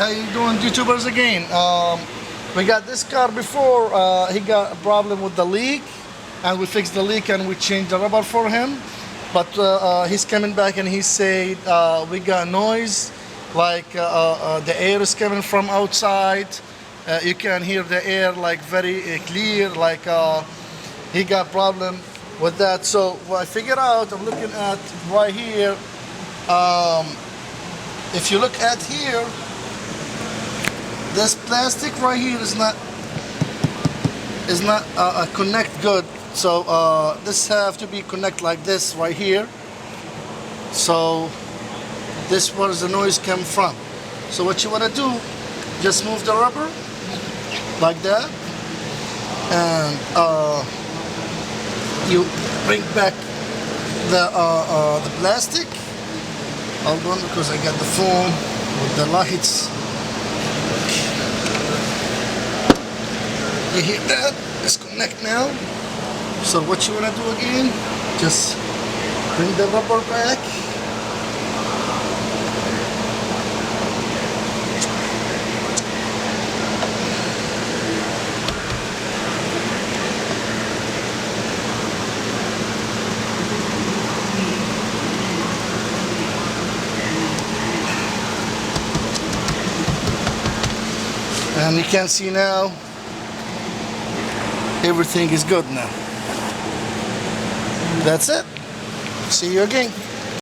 How you doing, YouTubers again? We got this car before. He got a problem with the leak, and we fixed the leak and we changed the rubber for him. But he's coming back and he said we got noise, like the air is coming from outside. You can hear the air like very clear. Like he got problem with that. So what I figured out, I'm looking at right here. If you look at here. This plastic right here is not connect good, so this have to be connect like this right here. So this where the noise come from. So what you want to do, just move the rubber like that, and you bring back the plastic. Hold on, because I got the phone with the lights. You hear that? Disconnect now. So what you want to do again, just bring the rubber back. And you can see now everything is good now. That's it. See you again.